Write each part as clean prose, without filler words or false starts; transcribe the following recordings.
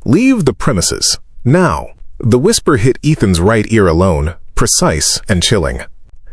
Leave the premises. Now. The whisper hit Ethan's right ear alone, precise and chilling.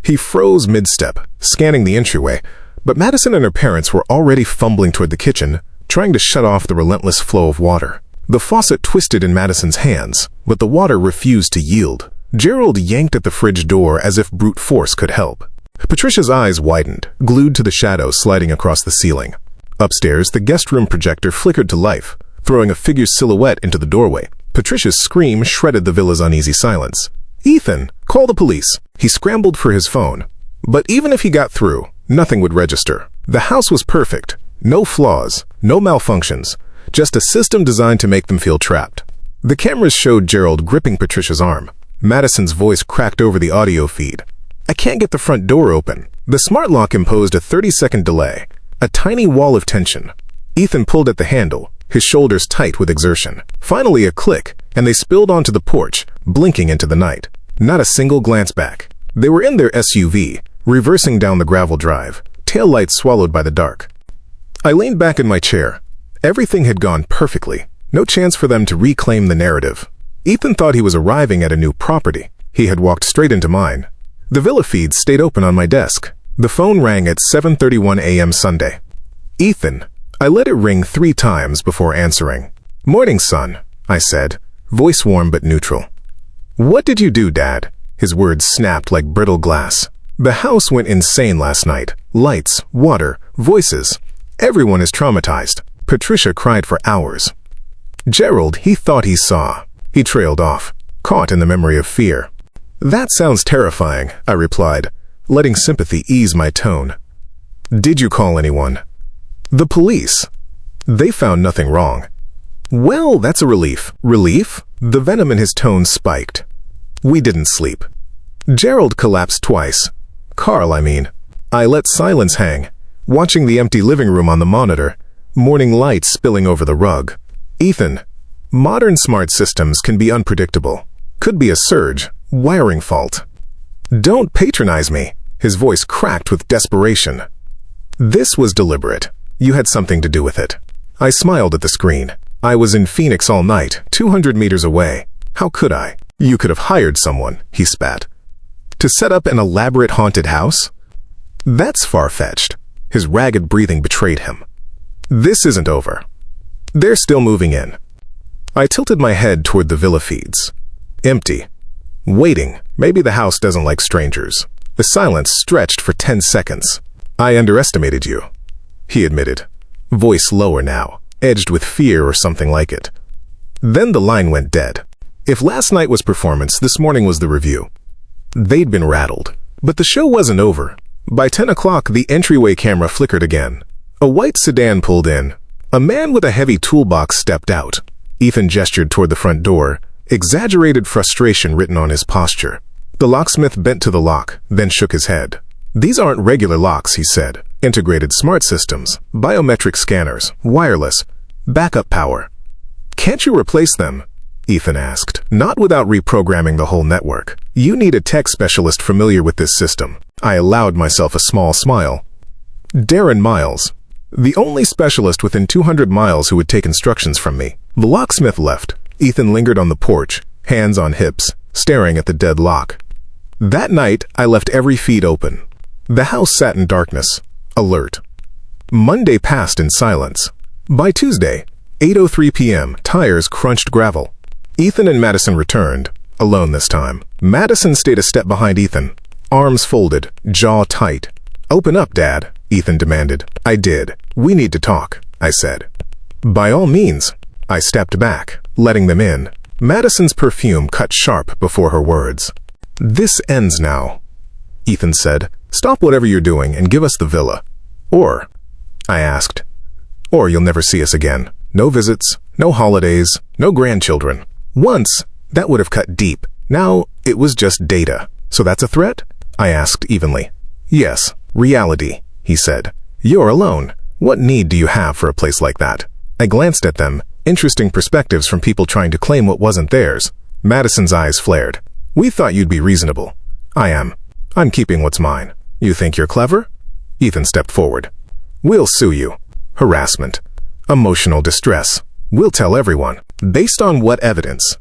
He froze mid-step, scanning the entryway, but Madison and her parents were already fumbling toward the kitchen, trying to shut off the relentless flow of water. The faucet twisted in Madison's hands, but the water refused to yield. Gerald yanked at the fridge door as if brute force could help. Patricia's eyes widened, glued to the shadow sliding across the ceiling. Upstairs, the guest room projector flickered to life, throwing a figure's silhouette into the doorway. Patricia's scream shredded the villa's uneasy silence. "Ethan, call the police." He scrambled for his phone. But even if he got through, nothing would register. The house was perfect. No flaws, no malfunctions, just a system designed to make them feel trapped. The cameras showed Gerald gripping Patricia's arm. Madison's voice cracked over the audio feed. "I can't get the front door open." The smart lock imposed a 30-second delay, a tiny wall of tension. Ethan pulled at the handle, his shoulders tight with exertion. Finally a click, and they spilled onto the porch, blinking into the night. Not a single glance back. They were in their SUV, reversing down the gravel drive, taillights swallowed by the dark. I leaned back in my chair. Everything had gone perfectly. No chance for them to reclaim the narrative. Ethan thought he was arriving at a new property. He had walked straight into mine. The villa feed stayed open on my desk. The phone rang at 7:31 a.m. Sunday. "Ethan." I let it ring 3 times before answering. "Morning, son," I said, voice warm but neutral. "What did you do, Dad?" His words snapped like brittle glass. "The house went insane last night. Lights, water, voices. Everyone is traumatized." Patricia cried for hours. "Gerald, he thought he saw." He trailed off, caught in the memory of fear. "That sounds terrifying," I replied, letting sympathy ease my tone. "Did you call anyone?" "The police. They found nothing wrong." "Well, that's a relief." "Relief?" The venom in his tone spiked. "We didn't sleep." Gerald collapsed twice. Carl, I mean. I let silence hang, watching the empty living room on the monitor, morning light spilling over the rug. "Ethan, modern smart systems can be unpredictable. Could be a surge, wiring fault." "Don't patronize me." His voice cracked with desperation. "This was deliberate. You had something to do with it." I smiled at the screen. I was in Phoenix all night, 200 meters away. How could I? "You could have hired someone," he spat. "To set up an elaborate haunted house?" "That's far-fetched." His ragged breathing betrayed him. "This isn't over. They're still moving in." I tilted my head toward the villa feeds. Empty. Waiting. Maybe the house doesn't like strangers. The silence stretched for 10 seconds. "I underestimated you," he admitted, voice lower now, edged with fear or something like it. Then the line went dead. If last night was performance, this morning was the review. They'd been rattled. But the show wasn't over. By 10 o'clock, the entryway camera flickered again. A white sedan pulled in. A man with a heavy toolbox stepped out. Ethan gestured toward the front door, exaggerated frustration written on his posture. The locksmith bent to the lock, then shook his head. "These aren't regular locks," he said. "Integrated smart systems, biometric scanners, wireless, backup power." "Can't you replace them?" Ethan asked. "Not without reprogramming the whole network. You need a tech specialist familiar with this system." I allowed myself a small smile. "Darren Miles. The only specialist within 200 miles who would take instructions from me." The locksmith left. Ethan lingered on the porch, hands on hips, staring at the dead lock. That night, I left every feed open. The house sat in darkness, alert. Monday passed in silence. By Tuesday, 8:03 p.m., tires crunched gravel. Ethan and Madison returned, alone this time. Madison stayed a step behind Ethan, arms folded, jaw tight. "Open up, Dad," Ethan demanded. I did. "We need to talk," I said. "By all means." I stepped back, letting them in. Madison's perfume cut sharp before her words. "This ends now," Ethan said. "Stop whatever you're doing and give us the villa." "Or?" I asked. "Or you'll never see us again. No visits, no holidays, no grandchildren." Once, that would have cut deep. Now, it was just data. "So that's a threat?" I asked evenly. "Yes, reality," he said. "You're alone. What need do you have for a place like that?" I glanced at them, interesting perspectives from people trying to claim what wasn't theirs. Madison's eyes flared. "We thought you'd be reasonable." "I am. I'm keeping what's mine." "You think you're clever?" Ethan stepped forward. "We'll sue you. Harassment. Emotional distress. We'll tell everyone." Based on what evidence?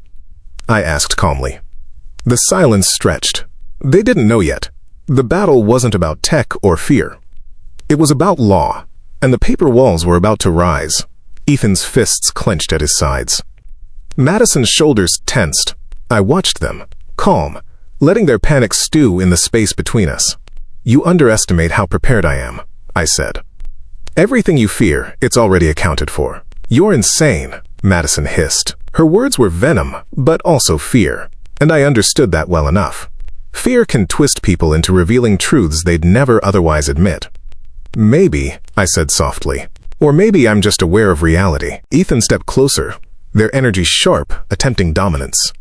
I asked calmly. The silence stretched. They didn't know yet. The battle wasn't about tech or fear. It was about law, and the paper walls were about to rise. Ethan's fists clenched at his sides. Madison's shoulders tensed. I watched them, calm, letting their panic stew in the space between us. You underestimate how prepared I am, I said. Everything you fear, it's already accounted for. You're insane, Madison hissed. Her words were venom, but also fear, and I understood that well enough. Fear can twist people into revealing truths they'd never otherwise admit. Maybe, I said softly, or maybe I'm just aware of reality. Ethan stepped closer, their energy sharp, attempting dominance.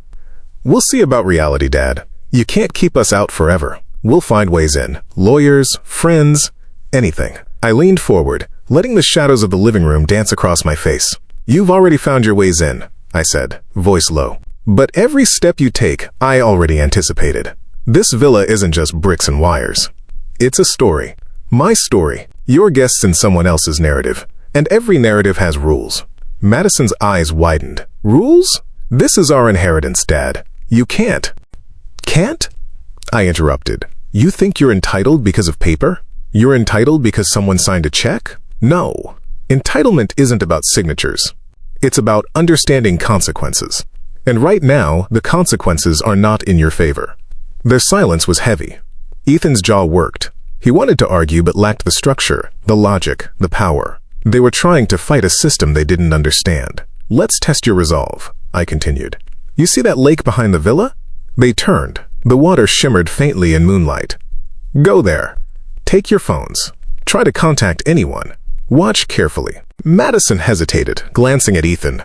We'll see about reality, Dad. You can't keep us out forever. We'll find ways in. Lawyers, friends, anything. I leaned forward, letting the shadows of the living room dance across my face. You've already found your ways in, I said, voice low. But every step you take, I already anticipated. This villa isn't just bricks and wires. It's a story. My story. Your guests in someone else's narrative. And every narrative has rules. Madison's eyes widened. Rules? This is our inheritance, Dad. You can't. Can't? I interrupted. You think you're entitled because of paper? You're entitled because someone signed a check? No. Entitlement isn't about signatures. It's about understanding consequences. And right now, the consequences are not in your favor. Their silence was heavy. Ethan's jaw worked. He wanted to argue but lacked the structure, the logic, the power. They were trying to fight a system they didn't understand. Let's test your resolve, I continued. You see that lake behind the villa? They turned. The water shimmered faintly in moonlight. Go there. Take your phones. Try to contact anyone. Watch carefully. Madison hesitated, glancing at Ethan.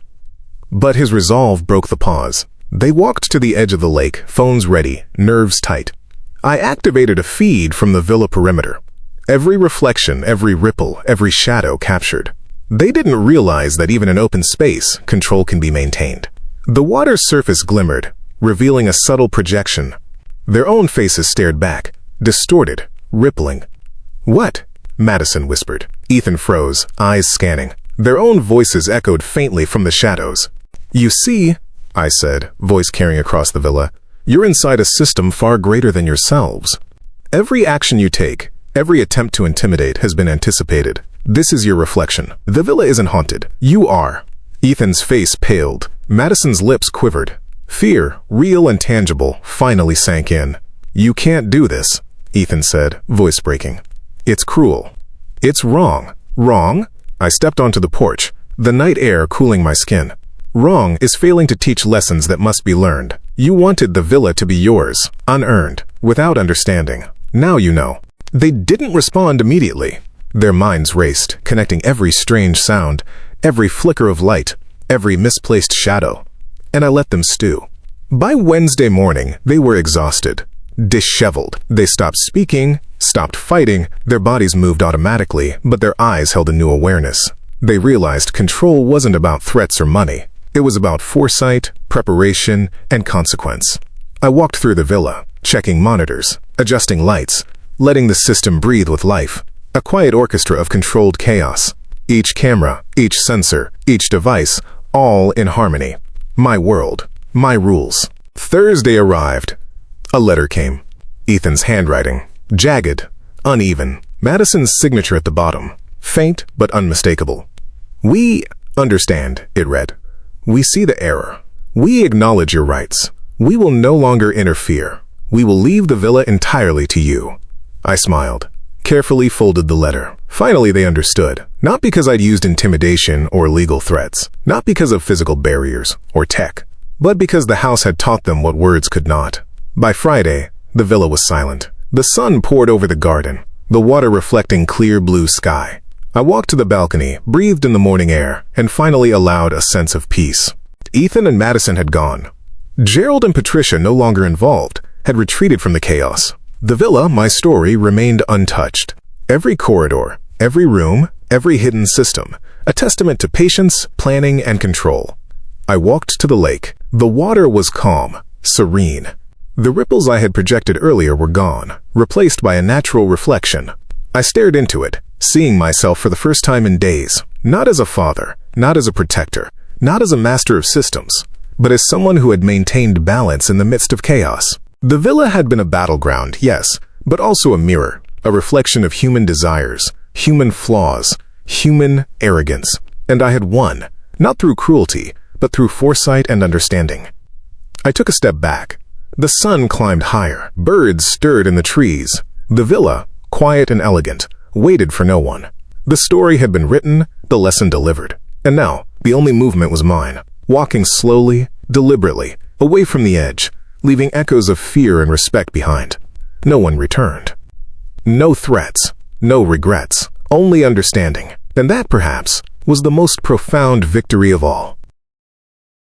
But his resolve broke the pause. They walked to the edge of the lake, phones ready, nerves tight. I activated a feed from the villa perimeter. Every reflection, every ripple, every shadow captured. They didn't realize that even in open space, control can be maintained. The water's surface glimmered, revealing a subtle projection. Their own faces stared back, distorted, rippling. What? Madison whispered. Ethan froze, eyes scanning. Their own voices echoed faintly from the shadows. You see, I said, voice carrying across the villa, you're inside a system far greater than yourselves. Every action you take, every attempt to intimidate has been anticipated. This is your reflection. The villa isn't haunted. You are. Ethan's face paled. Madison's lips quivered. Fear, real and tangible, finally sank in. You can't do this, Ethan said, voice breaking. It's cruel. It's wrong. Wrong? I stepped onto the porch, the night air cooling my skin. Wrong is failing to teach lessons that must be learned. You wanted the villa to be yours, unearned, without understanding. Now you know. They didn't respond immediately. Their minds raced, connecting every strange sound, every flicker of light, every misplaced shadow. And I let them stew. By Wednesday morning, they were exhausted, disheveled. They stopped speaking, stopped fighting, their bodies moved automatically, but their eyes held a new awareness. They realized control wasn't about threats or money. It was about foresight, preparation, and consequence. I walked through the villa, checking monitors, adjusting lights, letting the system breathe with life. A quiet orchestra of controlled chaos. Each camera, each sensor, each device, all in harmony. My world, my rules. Thursday arrived. A letter came. Ethan's handwriting, jagged, uneven. Madison's signature at the bottom, faint but unmistakable. We understand, it read. We see the error. We acknowledge your rights. We will no longer interfere. We will leave the villa entirely to you. I smiled, carefully folded the letter. Finally, they understood. Not because I'd used intimidation or legal threats. Not because of physical barriers or tech. But because the house had taught them what words could not. By Friday, the villa was silent. The sun poured over the garden, the water reflecting clear blue sky. I walked to the balcony, breathed in the morning air, and finally allowed a sense of peace. Ethan and Madison had gone. Gerald and Patricia, no longer involved, had retreated from the chaos. The villa, my story, remained untouched. Every corridor, every room, every hidden system, a testament to patience, planning, and control. I walked to the lake. The water was calm, serene. The ripples I had projected earlier were gone, replaced by a natural reflection. I stared into it, seeing myself for the first time in days, not as a father, not as a protector, not as a master of systems, but as someone who had maintained balance in the midst of chaos. The villa had been a battleground, yes, but also a mirror, a reflection of human desires, human flaws, human arrogance. And I had won, not through cruelty, but through foresight and understanding. I took a step back. The sun climbed higher. Birds stirred in the trees. The villa, quiet and elegant, waited for no one. The story had been written, the lesson delivered. And now, the only movement was mine, walking slowly, deliberately, away from the edge, leaving echoes of fear and respect behind. No one returned. No threats, no regrets, only understanding. And that, perhaps, was the most profound victory of all.